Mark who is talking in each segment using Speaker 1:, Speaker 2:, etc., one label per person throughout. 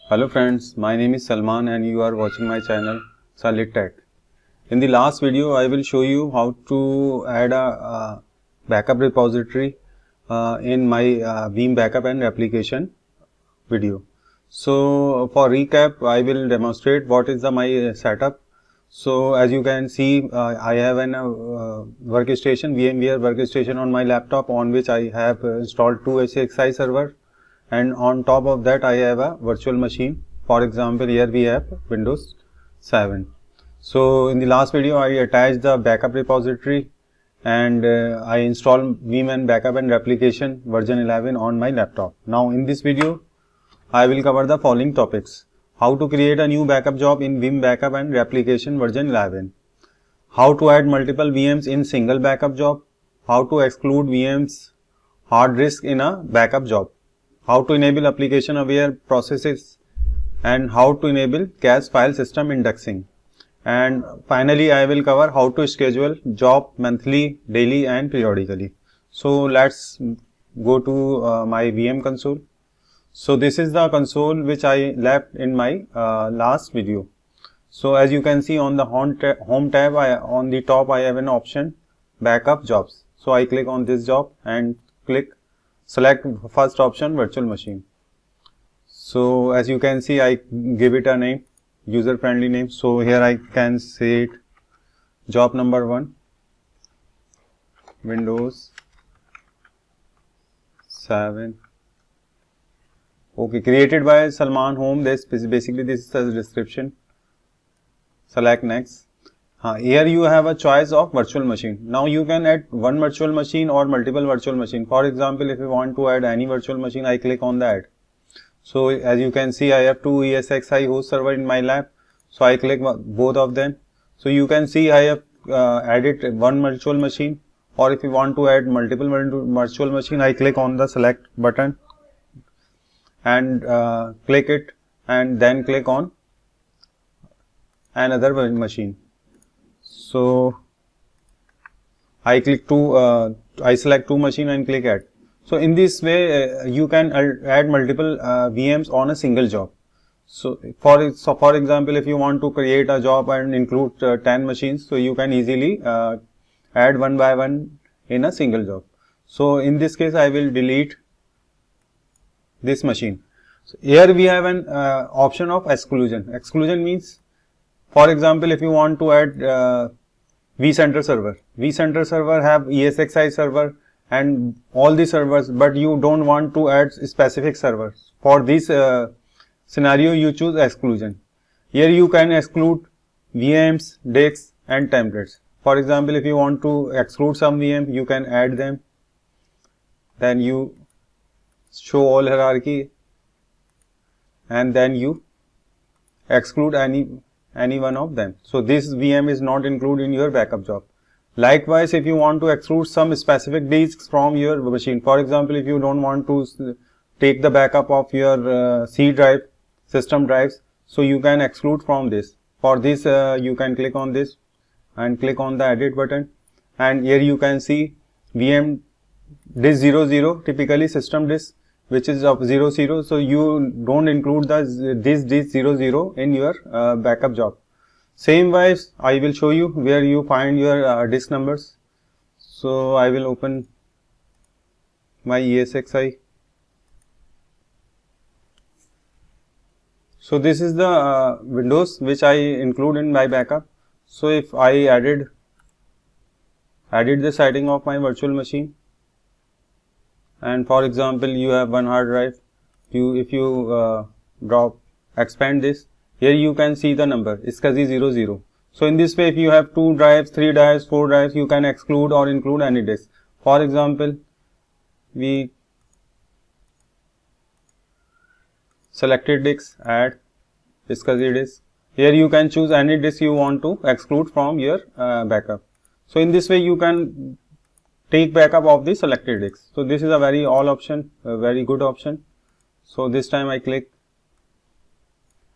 Speaker 1: Hello friends, my name is Salman and you are watching my channel Solid Tech. In the last video, I will show you how to add a backup repository in my Veeam backup and replication video. So for recap, I will demonstrate what is my setup. So as you can see, I have an workstation, VMware workstation on my laptop, on which I have installed two ESXi servers. And on top of that I have a virtual machine. For example, here we have Windows 7. So in the last video I attached the backup repository and I installed Veeam backup and replication version 11 on my laptop. Now in this video I will cover the following topics: how to create a new backup job in Veeam backup and replication version 11, how to add multiple VMs in single backup job, how to exclude VMs hard disk in a backup job, how to enable application aware processes, and how to enable cache file system indexing. And finally I will cover how to schedule job monthly, daily and periodically. So let's go to my VM console. So this is the console which I left in my last video. So as you can see on the home tab, on the top I have an option backup jobs. So I click on this job and select first option, virtual machine. So as you can see, I give it a name, user friendly name. So here I can say it job number 1, Windows 7. Okay, created by Salman Home. This is the description. Select next. Here you have a choice of virtual machine. Now you can add one virtual machine or multiple virtual machine. For example, if you want to add any virtual machine, I click on that. So as you can see, I have two ESXi host server in my lab. So I click both of them. So you can see I have added one virtual machine, or if you want to add multiple virtual machine, I click on the select button and click it, and then click on another machine. So I click I select two machine and click add. So in this way you can add multiple VMs on a single job. So for example, if you want to create a job and include 10 machines, so you can easily add one by one in a single job. So in this case I will delete this machine. So here we have an option of exclusion. Exclusion means, for example, if you want to add vCenter server have ESXi server and all the servers, but you don't want to add specific servers. For this scenario, you choose exclusion. Here you can exclude VMs, disks and templates. For example, if you want to exclude some VM, you can add them. Then you show all hierarchy, and then you exclude any one of them. So this VM is not included in your backup job. Likewise, if you want to exclude some specific disks from your machine, for example, if you don't want to take the backup of your C drive, system drives, so you can exclude from this. For this, you can click on this and click on the edit button, and here you can see VM disk 00, typically system disk, which is of 00. So you don't include this disk 00 in your backup job. Same wise, I will show you where you find your disk numbers. So I will open my ESXi. So this is the Windows which I include in my backup. So if I added the setting of my virtual machine, and for example you have one hard drive, if you expand this, here you can see the number SCSI 00. So in this way, if you have 2 drives, 3 drives, 4 drives, you can exclude or include any disk. For example, we selected disk, add SCSI disk. Here you can choose any disk you want to exclude from your backup. So in this way you can take backup of the selected disk. So this is a very very good option. So this time I click.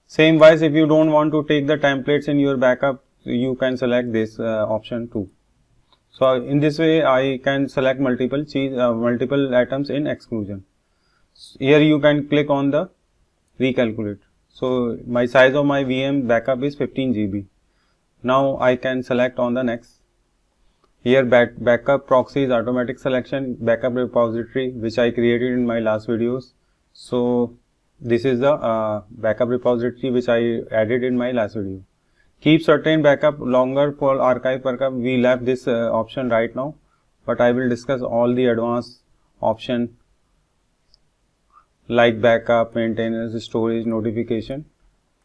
Speaker 1: Same wise, if you don't want to take the templates in your backup, you can select this option too. So in this way I can select multiple items in exclusion. Here you can click on the recalculate. So my size of my VM backup is 15 GB. Now I can select on the next. Here backup proxy is automatic selection, backup repository, which I created in my last videos. So this is the backup repository which I added in my last video. Keep certain backup longer for archive backup. We left this option right now, but I will discuss all the advanced option like backup, maintenance, storage, notification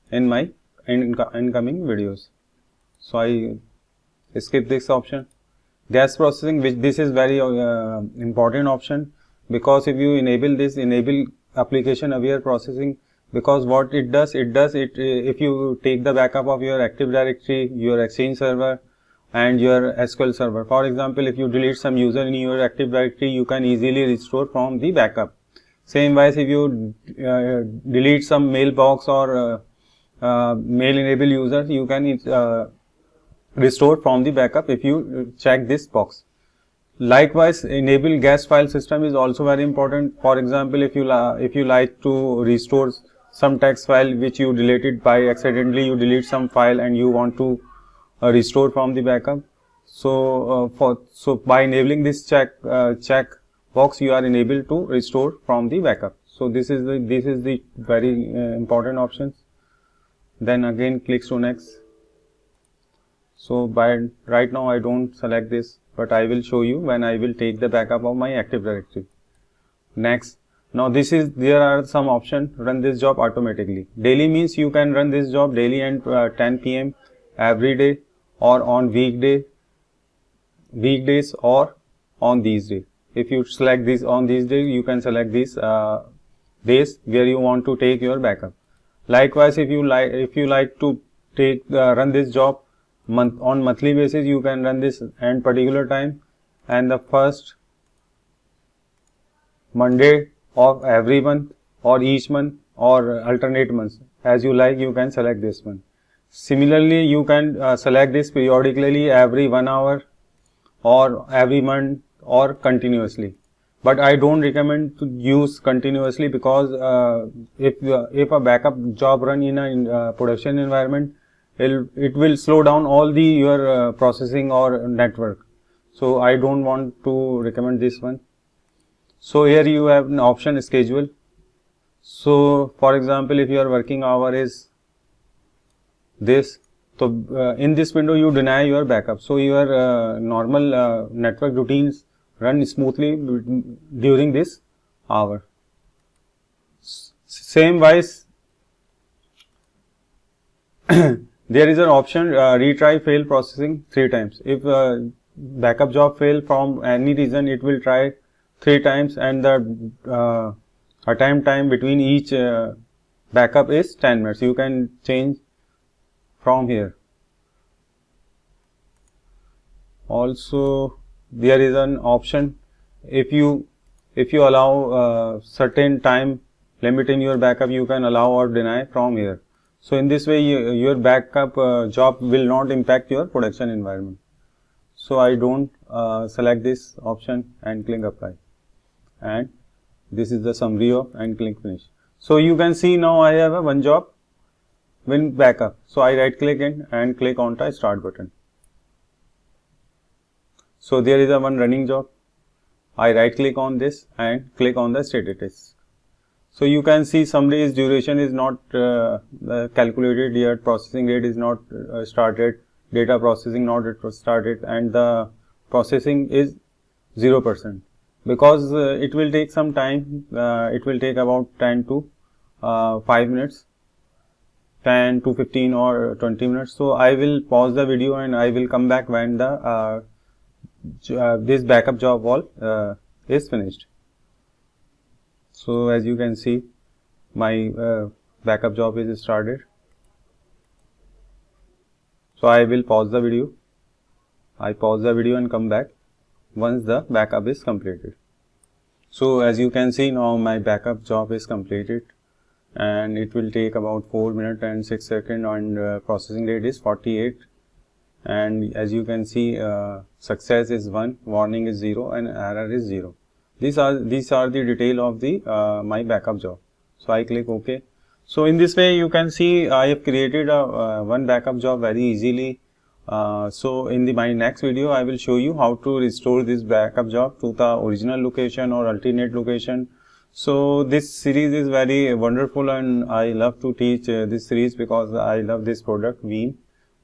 Speaker 1: in my incoming videos. So I skip this option. Gas processing, which this is very important option, because if you enable this, enable application aware processing, because what it does if you take the backup of your Active Directory, your Exchange server and your SQL server. For example, if you delete some user in your Active Directory, you can easily restore from the backup. Same wise, if you delete some mailbox or mail enable users, you can restore from the backup if you check this box. Likewise, enable gas file system is also very important. For example, if you like to restore some text file which you deleted by accidentally, you delete some file and you want to restore from the backup. So by enabling this check box, you are enabled to restore from the backup. So this is the very important options. Then again clicks to next. So right now I don't select this, but I will show you when I will take the backup of my Active Directory. Next, now there are some options. Run this job automatically. Daily means you can run this job daily and 10 PM every day, or on weekdays or on these days. If you select this on these days, you can select these days where you want to take your backup. Likewise, if you like to run this job on monthly basis, you can run this at particular time, and the first Monday of every month or each month or alternate months, as you like, you can select this one. Similarly, you can select this periodically every 1 hour or every month or continuously, but I don't recommend to use continuously, because if a backup job run in a production environment, it will slow down all your processing or network. So I don't want to recommend this one. So here you have an option schedule. So for example, if your working hour is this, so in this window you deny your backup. So your normal network routines run smoothly during this hour. Same wise, there is an option retry fail processing 3 times. If backup job fail from any reason, it will try 3 times, and the attempt time between each backup is 10 minutes. You can change from here. Also, there is an option if you allow certain time limit in your backup, you can allow or deny from here. So in this way, your backup job will not impact your production environment. So I don't select this option and click apply, and this is the summary of and click finish. So you can see now I have a one job win backup. So I right click in and click on the start button. So there is a one running job. I right click on this and click on the status. So you can see some days duration is not calculated yet, processing rate is not started, data processing not started, and the processing is 0%, because it will take some time. It will take about 10 to 5 minutes, 10 to 15 or 20 minutes. So I will pause the video and I will come back when the this backup job all is finished. So as you can see, my backup job is started. So I will pause the video. I pause the video and come back once the backup is completed. So as you can see, now my backup job is completed, and it will take about 4 minutes and 6 seconds, and processing rate is 48. And as you can see, success is 1, warning is 0, and error is 0. These are the detail of the my backup job. So I click OK. So in this way you can see I have created a one backup job very easily. So in my next video I will show you how to restore this backup job to the original location or alternate location. So this series is very wonderful, and I love to teach this series because I love this product Veeam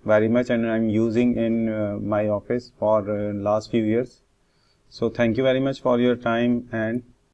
Speaker 1: very much, and I'm using in my office for last few years. So thank you very much for your time, and